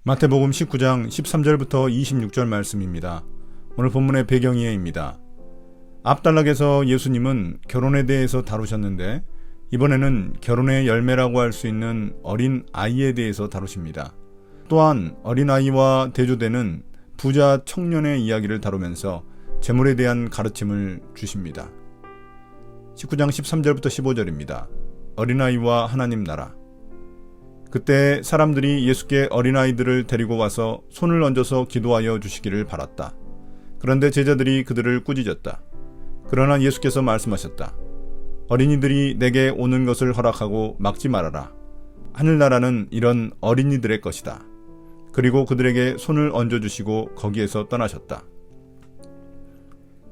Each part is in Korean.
마태복음 19장 13절부터 26절 말씀입니다. 오늘 본문의 배경이에입니다. 앞단락에서 예수님은 결혼에 대해서 다루셨는데 이번에는 결혼의 열매라고 할 수 있는 어린 아이에 대해서 다루십니다. 또한 어린 아이와 대조되는 부자 청년의 이야기를 다루면서 재물에 대한 가르침을 주십니다. 19장 13절부터 15절입니다. 어린아이와 하나님 나라. 그때 사람들이 예수께 어린아이들을 데리고 와서 손을 얹어서 기도하여 주시기를 바랐다. 그런데 제자들이 그들을 꾸짖었다. 그러나 예수께서 말씀하셨다. 어린이들이 내게 오는 것을 허락하고 막지 말아라. 하늘나라는 이런 어린이들의 것이다. 그리고 그들에게 손을 얹어주시고 거기에서 떠나셨다.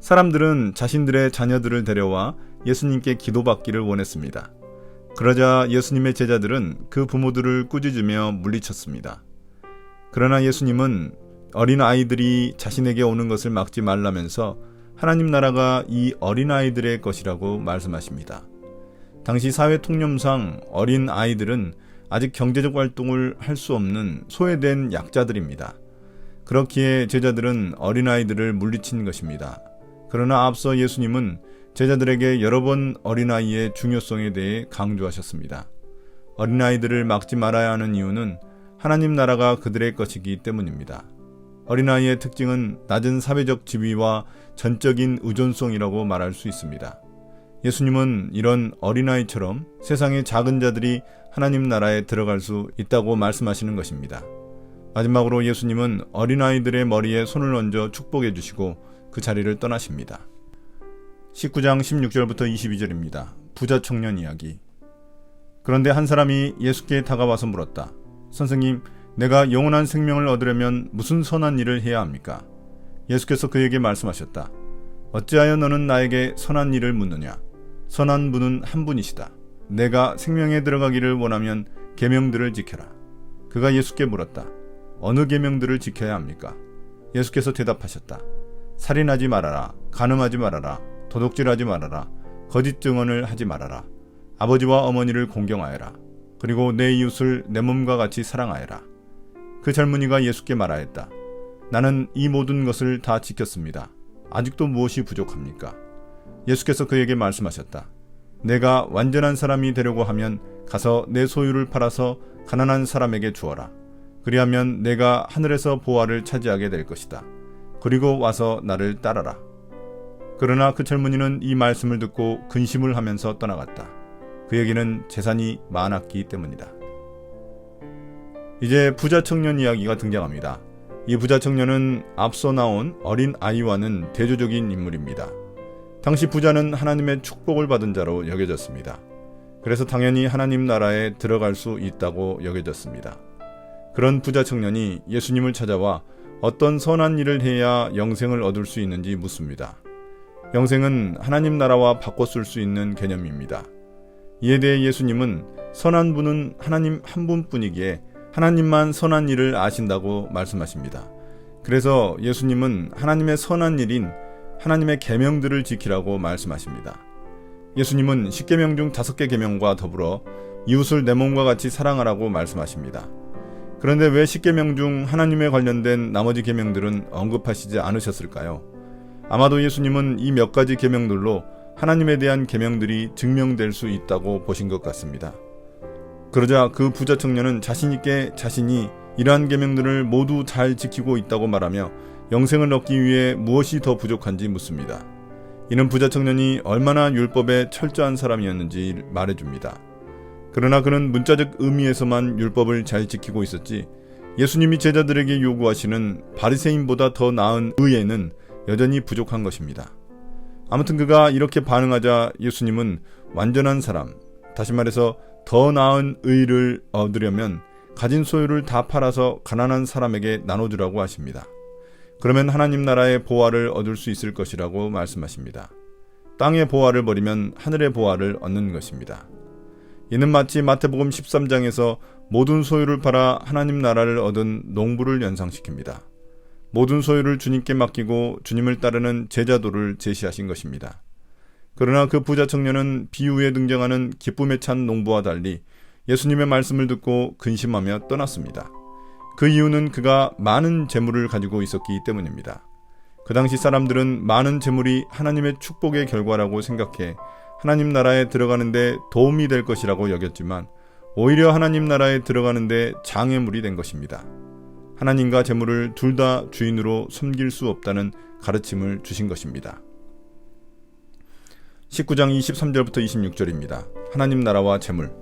사람들은 자신들의 자녀들을 데려와 예수님께 기도받기를 원했습니다. 그러자 예수님의 제자들은 그 부모들을 꾸짖으며 물리쳤습니다. 그러나 예수님은 어린아이들이 자신에게 오는 것을 막지 말라면서 하나님 나라가 이 어린아이들의 것이라고 말씀하십니다. 당시 사회 통념상 어린아이들은 아직 경제적 활동을 할 수 없는 소외된 약자들입니다. 그렇기에 제자들은 어린아이들을 물리친 것입니다. 그러나 앞서 예수님은 제자들에게 여러 번 어린아이의 중요성에 대해 강조하셨습니다. 어린아이들을 막지 말아야 하는 이유는 하나님 나라가 그들의 것이기 때문입니다. 어린아이의 특징은 낮은 사회적 지위와 전적인 의존성이라고 말할 수 있습니다. 예수님은 이런 어린아이처럼 세상의 작은 자들이 하나님 나라에 들어갈 수 있다고 말씀하시는 것입니다. 마지막으로 예수님은 어린아이들의 머리에 손을 얹어 축복해 주시고 그 자리를 떠나십니다. 19장 16절부터 22절입니다. 부자 청년 이야기. 그런데 한 사람이 예수께 다가와서 물었다. 선생님, 내가 영원한 생명을 얻으려면 무슨 선한 일을 해야 합니까? 예수께서 그에게 말씀하셨다. 어찌하여 너는 나에게 선한 일을 묻느냐? 선한 분은 한 분이시다. 내가 생명에 들어가기를 원하면 계명들을 지켜라. 그가 예수께 물었다. 어느 계명들을 지켜야 합니까? 예수께서 대답하셨다. 살인하지 말아라. 간음하지 말아라. 도둑질하지 말아라. 거짓 증언을 하지 말아라. 아버지와 어머니를 공경하여라. 그리고 내 이웃을 내 몸과 같이 사랑하여라. 그 젊은이가 예수께 말하였다. 나는 이 모든 것을 다 지켰습니다. 아직도 무엇이 부족합니까? 예수께서 그에게 말씀하셨다. 내가 완전한 사람이 되려고 하면 가서 내 소유를 팔아서 가난한 사람에게 주어라. 그리하면 내가 하늘에서 보화를 차지하게 될 것이다. 그리고 와서 나를 따라라. 그러나 그 젊은이는 이 말씀을 듣고 근심을 하면서 떠나갔다. 그에게는 재산이 많았기 때문이다. 이제 부자 청년 이야기가 등장합니다. 이 부자 청년은 앞서 나온 어린 아이와는 대조적인 인물입니다. 당시 부자는 하나님의 축복을 받은 자로 여겨졌습니다. 그래서 당연히 하나님 나라에 들어갈 수 있다고 여겨졌습니다. 그런 부자 청년이 예수님을 찾아와 어떤 선한 일을 해야 영생을 얻을 수 있는지 묻습니다. 영생은 하나님 나라와 바꿔 쓸 수 있는 개념입니다. 이에 대해 예수님은 선한 분은 하나님 한 분뿐이기에 하나님만 선한 일을 아신다고 말씀하십니다. 그래서 예수님은 하나님의 선한 일인 하나님의 계명들을 지키라고 말씀하십니다. 예수님은 10계명 중 5개 계명과 더불어 이웃을 내 몸과 같이 사랑하라고 말씀하십니다. 그런데 왜 10계명 중 하나님에 관련된 나머지 계명들은 언급하시지 않으셨을까요? 아마도 예수님은 이 몇 가지 계명들로 하나님에 대한 계명들이 증명될 수 있다고 보신 것 같습니다. 그러자 그 부자 청년은 자신있게 자신이 이러한 계명들을 모두 잘 지키고 있다고 말하며 영생을 얻기 위해 무엇이 더 부족한지 묻습니다. 이는 부자 청년이 얼마나 율법에 철저한 사람이었는지 말해줍니다. 그러나 그는 문자적 의미에서만 율법을 잘 지키고 있었지 예수님이 제자들에게 요구하시는 바리새인보다 더 나은 의에는 여전히 부족한 것입니다. 아무튼 그가 이렇게 반응하자 예수님은 완전한 사람, 다시 말해서 더 나은 의를 얻으려면 가진 소유를 다 팔아서 가난한 사람에게 나눠주라고 하십니다. 그러면 하나님 나라의 보화를 얻을 수 있을 것이라고 말씀하십니다. 땅의 보화를 버리면 하늘의 보화를 얻는 것입니다. 이는 마치 마태복음 13장에서 모든 소유를 팔아 하나님 나라를 얻은 농부를 연상시킵니다. 모든 소유를 주님께 맡기고 주님을 따르는 제자도를 제시하신 것입니다. 그러나 그 부자 청년은 비유에 등장하는 기쁨에 찬 농부와 달리 예수님의 말씀을 듣고 근심하며 떠났습니다. 그 이유는 그가 많은 재물을 가지고 있었기 때문입니다. 그 당시 사람들은 많은 재물이 하나님의 축복의 결과라고 생각해 하나님 나라에 들어가는데 도움이 될 것이라고 여겼지만 오히려 하나님 나라에 들어가는데 장애물이 된 것입니다. 하나님과 재물을 둘 다 주인으로 섬길 수 없다는 가르침을 주신 것입니다. 19장 23절부터 26절입니다. 하나님 나라와 재물.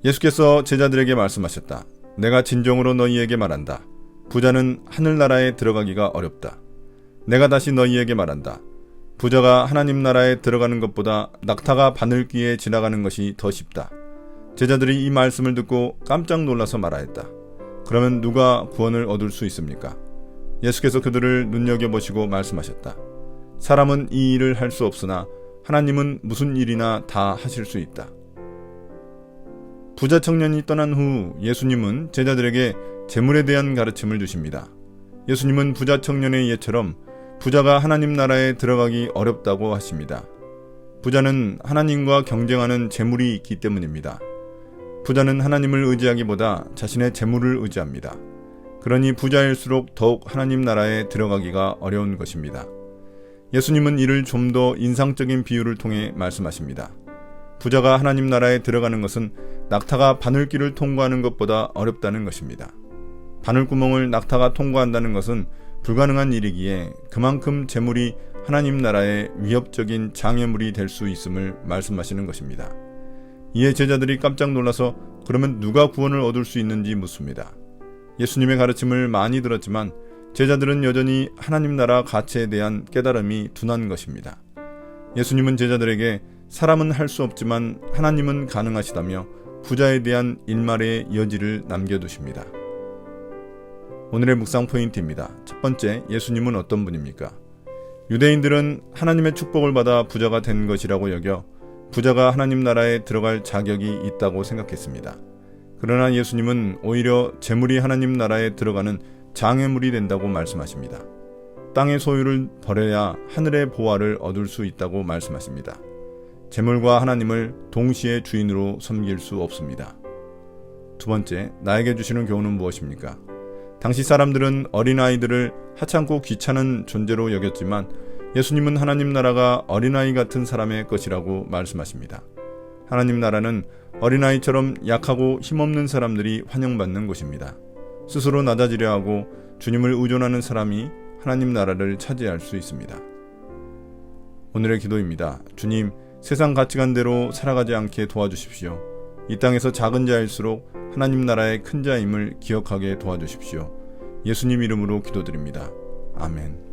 예수께서 제자들에게 말씀하셨다. 내가 진정으로 너희에게 말한다. 부자는 하늘나라에 들어가기가 어렵다. 내가 다시 너희에게 말한다. 부자가 하나님 나라에 들어가는 것보다 낙타가 바늘귀에 지나가는 것이 더 쉽다. 제자들이 이 말씀을 듣고 깜짝 놀라서 말하였다. 그러면 누가 구원을 얻을 수 있습니까? 예수께서 그들을 눈여겨보시고 말씀하셨다. 사람은 이 일을 할 수 없으나 하나님은 무슨 일이나 다 하실 수 있다. 부자 청년이 떠난 후 예수님은 제자들에게 재물에 대한 가르침을 주십니다. 예수님은 부자 청년의 예처럼 부자가 하나님 나라에 들어가기 어렵다고 하십니다. 부자는 하나님과 경쟁하는 재물이 있기 때문입니다. 부자는 하나님을 의지하기보다 자신의 재물을 의지합니다. 그러니 부자일수록 더욱 하나님 나라에 들어가기가 어려운 것입니다. 예수님은 이를 좀 더 인상적인 비유를 통해 말씀하십니다. 부자가 하나님 나라에 들어가는 것은 낙타가 바늘길을 통과하는 것보다 어렵다는 것입니다. 바늘구멍을 낙타가 통과한다는 것은 불가능한 일이기에 그만큼 재물이 하나님 나라의 위협적인 장애물이 될 수 있음을 말씀하시는 것입니다. 이에 제자들이 깜짝 놀라서 그러면 누가 구원을 얻을 수 있는지 묻습니다. 예수님의 가르침을 많이 들었지만 제자들은 여전히 하나님 나라 가치에 대한 깨달음이 둔한 것입니다. 예수님은 제자들에게 사람은 할 수 없지만 하나님은 가능하시다며 부자에 대한 일말의 여지를 남겨두십니다. 오늘의 묵상 포인트입니다. 첫 번째, 예수님은 어떤 분입니까? 유대인들은 하나님의 축복을 받아 부자가 된 것이라고 여겨 부자가 하나님 나라에 들어갈 자격이 있다고 생각했습니다. 그러나 예수님은 오히려 재물이 하나님 나라에 들어가는 장애물이 된다고 말씀하십니다. 땅의 소유를 버려야 하늘의 보화를 얻을 수 있다고 말씀하십니다. 재물과 하나님을 동시에 주인으로 섬길 수 없습니다. 두 번째, 나에게 주시는 교훈은 무엇입니까? 당시 사람들은 어린아이들을 하찮고 귀찮은 존재로 여겼지만 예수님은 하나님 나라가 어린아이 같은 사람의 것이라고 말씀하십니다. 하나님 나라는 어린아이처럼 약하고 힘없는 사람들이 환영받는 곳입니다. 스스로 낮아지려 하고 주님을 의존하는 사람이 하나님 나라를 차지할 수 있습니다. 오늘의 기도입니다. 주님, 세상 가치관대로 살아가지 않게 도와주십시오. 이 땅에서 작은 자일수록 하나님 나라의 큰 자임을 기억하게 도와주십시오. 예수님 이름으로 기도드립니다. 아멘.